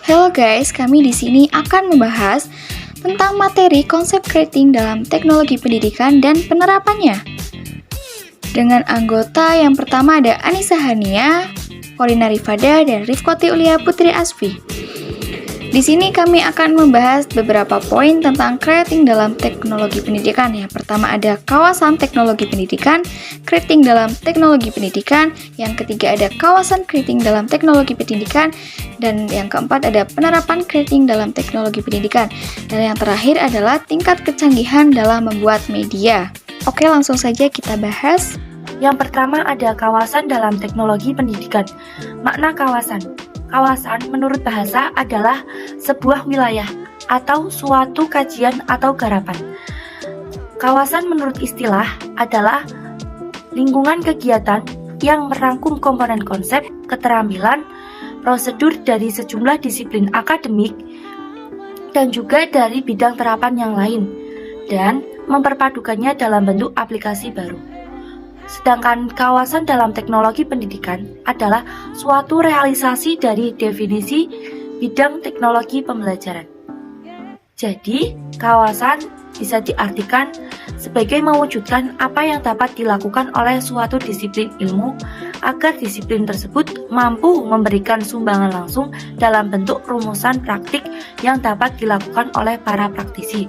Hello guys, kami di sini akan membahas tentang materi konsep creating dalam teknologi pendidikan dan penerapannya. Dengan anggota yang pertama ada Anissa Hania, Corina Rifada, dan Rifkoti Ulia Putri Asfi. Di sini kami akan membahas beberapa poin tentang creating dalam teknologi pendidikan. Yang pertama ada kawasan teknologi pendidikan, creating dalam teknologi pendidikan. Yang ketiga ada kawasan creating dalam teknologi pendidikan. Dan yang keempat ada penerapan creating dalam teknologi pendidikan. Dan yang terakhir adalah tingkat kecanggihan dalam membuat media. Oke, langsung saja kita bahas. Yang pertama ada kawasan dalam teknologi pendidikan. Makna kawasan. Kawasan menurut bahasa adalah sebuah wilayah atau suatu kajian atau garapan. Kawasan menurut istilah adalah lingkungan kegiatan yang merangkum komponen konsep, keterampilan, prosedur dari sejumlah disiplin akademik dan juga dari bidang terapan yang lain dan memperpadukannya dalam bentuk aplikasi baru. Sedangkan kawasan dalam teknologi pendidikan adalah suatu realisasi dari definisi bidang teknologi pembelajaran. Jadi, kawasan bisa diartikan sebagai mewujudkan apa yang dapat dilakukan oleh suatu disiplin ilmu agar disiplin tersebut mampu memberikan sumbangan langsung dalam bentuk rumusan praktik yang dapat dilakukan oleh para praktisi.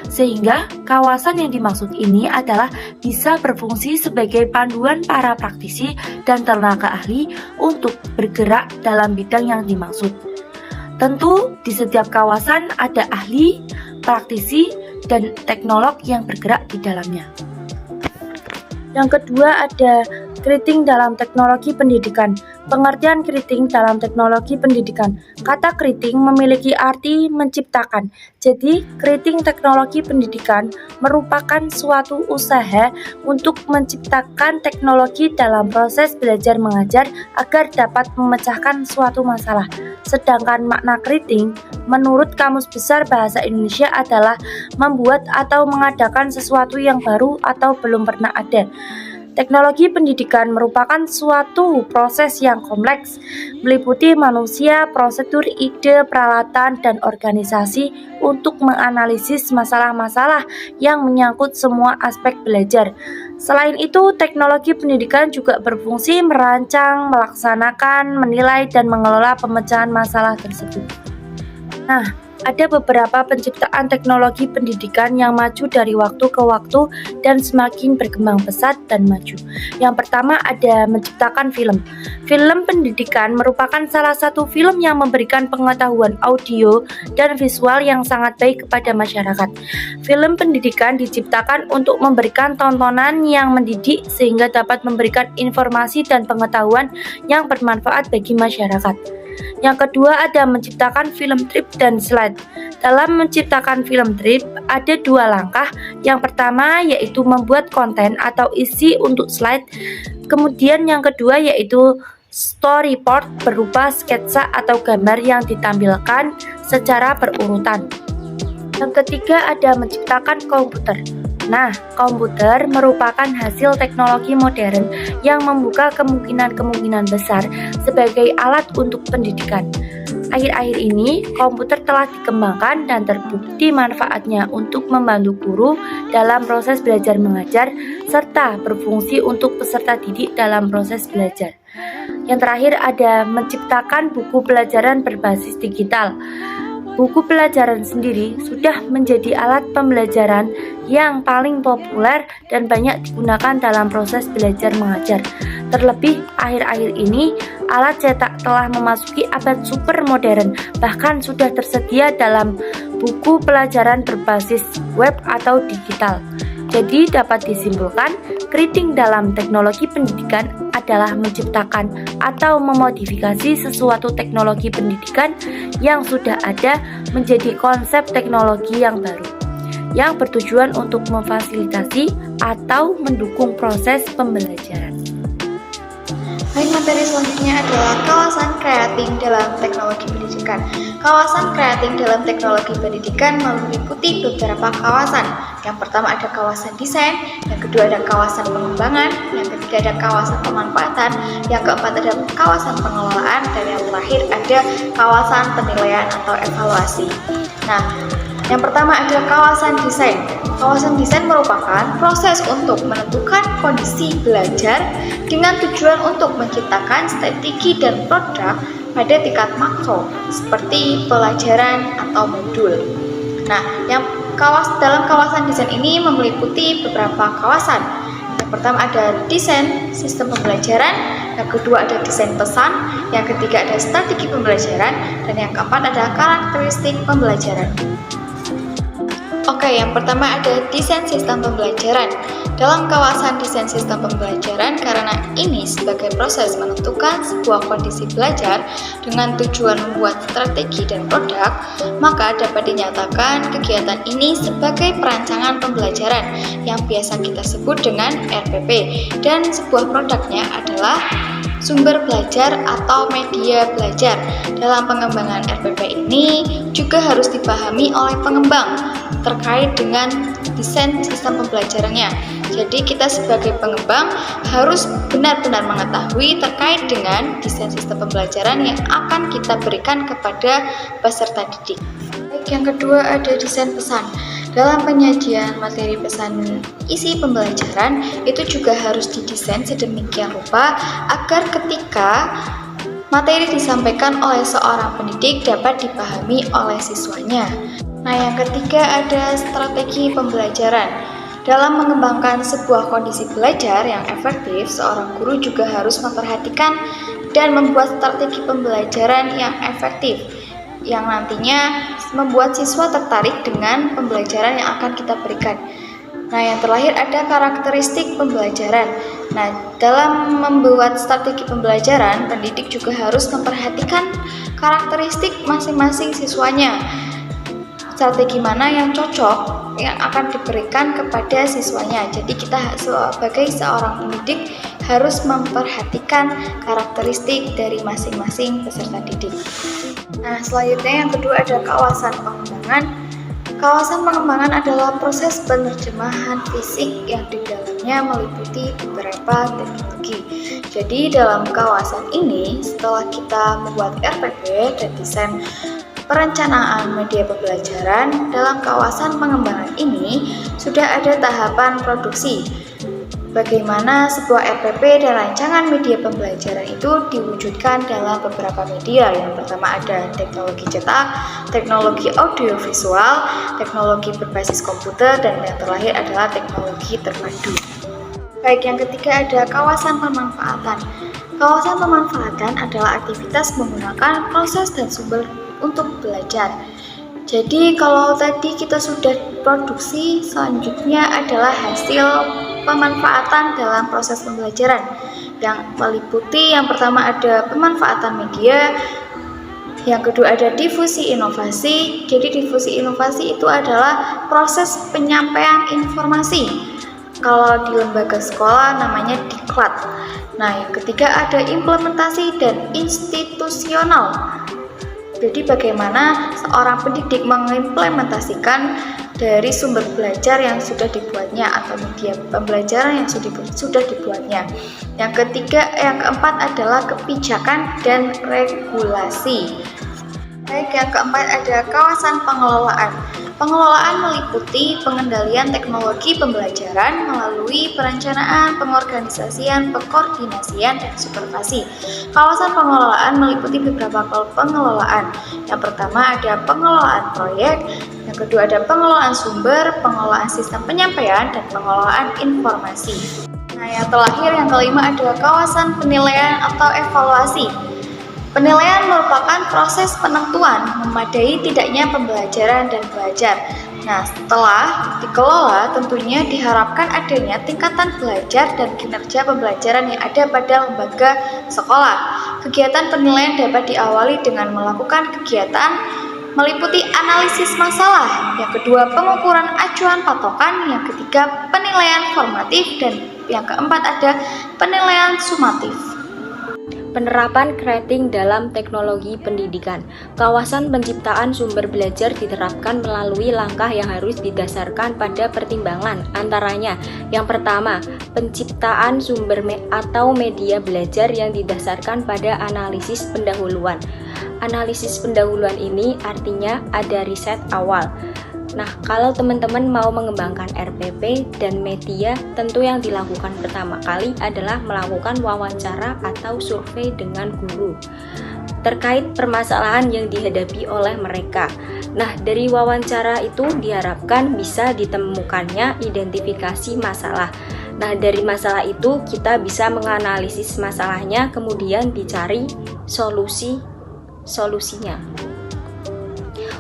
Sehingga kawasan yang dimaksud ini adalah bisa berfungsi sebagai panduan para praktisi dan tenaga ahli untuk bergerak dalam bidang yang dimaksud. Tentu di setiap kawasan ada ahli, praktisi, dan teknolog yang bergerak di dalamnya. Yang kedua ada creating dalam teknologi pendidikan. Pengertian creating dalam teknologi pendidikan. Kata creating memiliki arti menciptakan. Jadi, creating teknologi pendidikan merupakan suatu usaha untuk menciptakan teknologi dalam proses belajar mengajar agar dapat memecahkan suatu masalah. Sedangkan makna creating menurut Kamus Besar Bahasa Indonesia adalah membuat atau mengadakan sesuatu yang baru atau belum pernah ada. Teknologi pendidikan merupakan suatu proses yang kompleks, meliputi manusia, prosedur, ide, peralatan, dan organisasi untuk menganalisis masalah-masalah yang menyangkut semua aspek belajar. Selain itu, teknologi pendidikan juga berfungsi merancang, melaksanakan, menilai, dan mengelola pemecahan masalah tersebut. Nah, ada beberapa penciptaan teknologi pendidikan yang maju dari waktu ke waktu dan semakin berkembang pesat dan maju. Yang pertama ada menciptakan film. Film pendidikan merupakan salah satu film yang memberikan pengetahuan audio dan visual yang sangat baik kepada masyarakat. Film pendidikan diciptakan untuk memberikan tontonan yang mendidik sehingga dapat memberikan informasi dan pengetahuan yang bermanfaat bagi masyarakat. Yang kedua ada menciptakan film trip dan slide. Dalam menciptakan film trip ada dua langkah. Yang pertama yaitu membuat konten atau isi untuk slide. Kemudian yang kedua yaitu storyboard berupa sketsa atau gambar yang ditampilkan secara berurutan. Yang ketiga ada menciptakan komputer. Nah, komputer merupakan hasil teknologi modern yang membuka kemungkinan-kemungkinan besar sebagai alat untuk pendidikan. Akhir-akhir ini, komputer telah dikembangkan dan terbukti manfaatnya untuk membantu guru dalam proses belajar mengajar, serta berfungsi untuk peserta didik dalam proses belajar. Yang terakhir ada menciptakan buku pelajaran berbasis digital. Buku pelajaran sendiri sudah menjadi alat pembelajaran yang paling populer dan banyak digunakan dalam proses belajar mengajar. Terlebih akhir-akhir ini, alat cetak telah memasuki abad super modern, bahkan sudah tersedia dalam buku pelajaran berbasis web atau digital. Jadi dapat disimpulkan, creating dalam teknologi pendidikan adalah menciptakan atau memodifikasi sesuatu teknologi pendidikan yang sudah ada menjadi konsep teknologi yang baru, yang bertujuan untuk memfasilitasi atau mendukung proses pembelajaran. Baik, materi selanjutnya adalah kawasan creating dalam teknologi pendidikan. Kawasan creating dalam teknologi pendidikan meliputi beberapa kawasan. Yang pertama ada kawasan desain, yang kedua ada kawasan pengembangan, yang ketiga ada kawasan pemanfaatan, yang keempat ada kawasan pengelolaan, dan yang terakhir ada kawasan penilaian atau evaluasi. Nah, yang pertama ada kawasan desain. Kawasan desain merupakan proses untuk menentukan kondisi belajar dengan tujuan untuk menciptakan strategi dan produk pada tingkat makro, seperti pelajaran atau modul. Nah, dalam kawasan desain ini meliputi beberapa kawasan. Yang pertama ada desain sistem pembelajaran, yang kedua ada desain pesan, yang ketiga ada strategi pembelajaran, dan yang keempat ada karakteristik pembelajaran. Oke, yang pertama ada desain sistem pembelajaran. Dalam kawasan desain sistem pembelajaran, karena ini sebagai proses menentukan sebuah kondisi belajar dengan tujuan membuat strategi dan produk, maka dapat dinyatakan kegiatan ini sebagai perancangan pembelajaran yang biasa kita sebut dengan RPP, dan sebuah produknya adalah sumber belajar atau media belajar. Dalam pengembangan RPP ini juga harus dipahami oleh pengembang terkait dengan desain sistem pembelajarannya. Jadi kita sebagai pengembang harus benar-benar mengetahui terkait dengan desain sistem pembelajaran yang akan kita berikan kepada peserta didik. Baik, yang kedua ada desain pesan. Dalam penyajian materi pesan isi pembelajaran itu juga harus didesain sedemikian rupa agar ketika materi disampaikan oleh seorang pendidik dapat dipahami oleh siswanya. Nah, yang ketiga ada strategi pembelajaran. Dalam mengembangkan sebuah kondisi belajar yang efektif, seorang guru juga harus memperhatikan dan membuat strategi pembelajaran yang efektif, yang nantinya membuat siswa tertarik dengan pembelajaran yang akan kita berikan. Nah, yang terakhir ada karakteristik pembelajaran. Nah, dalam membuat strategi pembelajaran, pendidik juga harus memperhatikan karakteristik masing-masing siswanya. Strategi mana yang cocok yang akan diberikan kepada siswanya. Jadi kita sebagai seorang pendidik harus memperhatikan karakteristik dari masing-masing peserta didik. Nah, selanjutnya yang kedua ada kawasan pengembangan. Kawasan pengembangan adalah proses penerjemahan fisik yang di dalamnya meliputi beberapa teknologi. Jadi dalam kawasan ini, setelah kita membuat RPP dan desain perencanaan media pembelajaran, dalam kawasan pengembangan ini sudah ada tahapan produksi. Bagaimana sebuah RPP dan rancangan media pembelajaran itu diwujudkan dalam beberapa media. Yang pertama ada teknologi cetak, teknologi audiovisual, teknologi berbasis komputer, dan yang terakhir adalah teknologi terpadu. Baik, yang ketiga ada kawasan pemanfaatan. Kawasan pemanfaatan adalah aktivitas menggunakan proses dan sumber untuk belajar. Jadi kalau tadi kita sudah produksi, selanjutnya adalah hasil pemanfaatan dalam proses pembelajaran yang meliputi yang pertama ada pemanfaatan media, yang kedua ada difusi inovasi. Jadi difusi inovasi itu adalah proses penyampaian informasi. Kalau di lembaga sekolah namanya diklat. Nah, yang ketiga ada implementasi dan institusional. Jadi bagaimana seorang pendidik mengimplementasikan dari sumber belajar yang sudah dibuatnya atau media pembelajaran yang sudah dibuatnya. Yang keempat adalah kebijakan dan regulasi. Baik, yang keempat ada kawasan pengelolaan. Pengelolaan meliputi pengendalian teknologi pembelajaran melalui perencanaan, pengorganisasian, pekoordinasian, dan supervisi. Kawasan pengelolaan meliputi beberapa pengelolaan. Yang pertama ada pengelolaan proyek, yang kedua ada pengelolaan sumber, pengelolaan sistem penyampaian, dan pengelolaan informasi. Nah, yang terakhir yang kelima ada kawasan penilaian atau evaluasi. Penilaian merupakan proses penentuan memadai tidaknya pembelajaran dan belajar. Nah, setelah dikelola tentunya diharapkan adanya tingkatan belajar dan kinerja pembelajaran yang ada pada lembaga sekolah. Kegiatan penilaian dapat diawali dengan melakukan kegiatan meliputi analisis masalah, yang kedua pengukuran acuan patokan, yang ketiga penilaian formatif, dan yang keempat ada penilaian sumatif. Penerapan creating dalam teknologi pendidikan. Kawasan penciptaan sumber belajar diterapkan melalui langkah yang harus didasarkan pada pertimbangan. Antaranya, yang pertama, penciptaan sumber atau media belajar yang didasarkan pada analisis pendahuluan. Analisis pendahuluan ini artinya ada riset awal. Nah, kalau teman-teman mau mengembangkan RPP dan media, tentu yang dilakukan pertama kali adalah melakukan wawancara atau survei dengan guru terkait permasalahan yang dihadapi oleh mereka. Nah, dari wawancara itu diharapkan bisa ditemukannya identifikasi masalah. Nah, dari masalah itu kita bisa menganalisis masalahnya, kemudian dicari solusinya.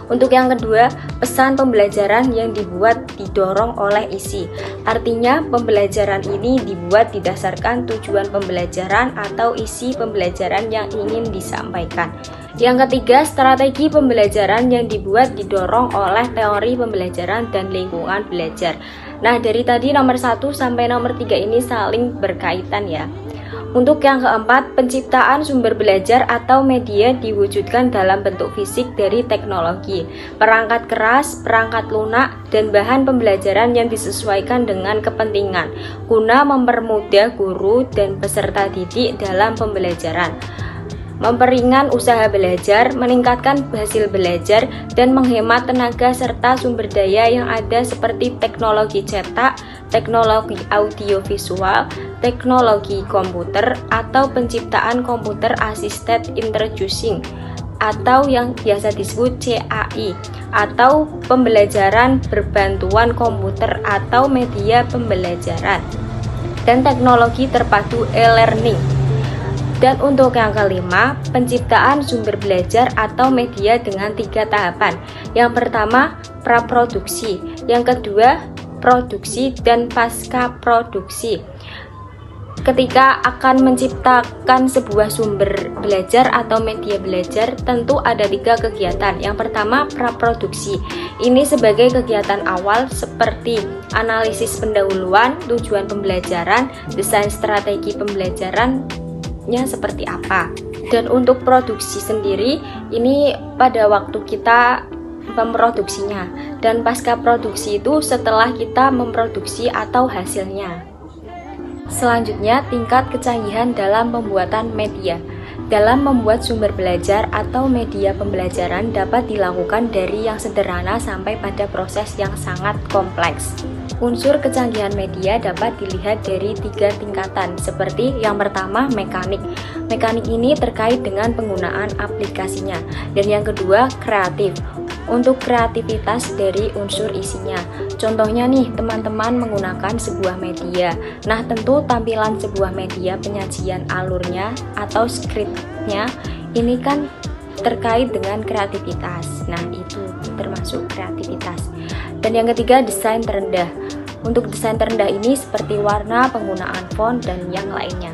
Untuk yang kedua, pesan pembelajaran yang dibuat didorong oleh isi. Artinya, pembelajaran ini dibuat didasarkan tujuan pembelajaran atau isi pembelajaran yang ingin disampaikan. Yang ketiga, strategi pembelajaran yang dibuat didorong oleh teori pembelajaran dan lingkungan belajar. Nah, dari tadi nomor 1 sampai nomor 3 ini saling berkaitan ya. Untuk yang keempat, penciptaan sumber belajar atau media diwujudkan dalam bentuk fisik dari teknologi, perangkat keras, perangkat lunak, dan bahan pembelajaran yang disesuaikan dengan kepentingan, guna mempermudah guru dan peserta didik dalam pembelajaran, memperingan usaha belajar, meningkatkan hasil belajar, dan menghemat tenaga serta sumber daya yang ada seperti teknologi cetak, teknologi audiovisual, teknologi komputer, atau penciptaan komputer assisted introducing atau yang biasa disebut CAI, atau pembelajaran berbantuan komputer atau media pembelajaran, dan teknologi terpadu e-learning. Dan untuk yang kelima, penciptaan sumber belajar atau media dengan 3 tahapan. Yang pertama, praproduksi. Yang kedua, produksi, dan pasca produksi. Ketika akan menciptakan sebuah sumber belajar atau media belajar, tentu ada 3 kegiatan. Yang pertama, praproduksi. Ini sebagai kegiatan awal seperti analisis pendahuluan, tujuan pembelajaran, desain strategi pembelajarannya seperti apa. Dan untuk produksi sendiri, ini pada waktu kita memproduksinya, dan pasca produksi itu setelah kita memproduksi atau hasilnya. Selanjutnya, tingkat kecanggihan dalam pembuatan media. Dalam membuat sumber belajar atau media pembelajaran dapat dilakukan dari yang sederhana sampai pada proses yang sangat kompleks. Unsur kecanggihan media dapat dilihat dari 3 tingkatan, seperti yang pertama, mekanik. Mekanik ini terkait dengan penggunaan aplikasinya. Dan yang kedua, kreatif. Untuk kreativitas dari unsur isinya. Contohnya nih, teman-teman menggunakan sebuah media. Nah, tentu tampilan sebuah media, penyajian alurnya atau skripnya ini kan terkait dengan kreativitas. Nah, itu termasuk kreativitas. Dan yang ketiga, desain terendah. Untuk desain terendah ini seperti warna, penggunaan font, dan yang lainnya.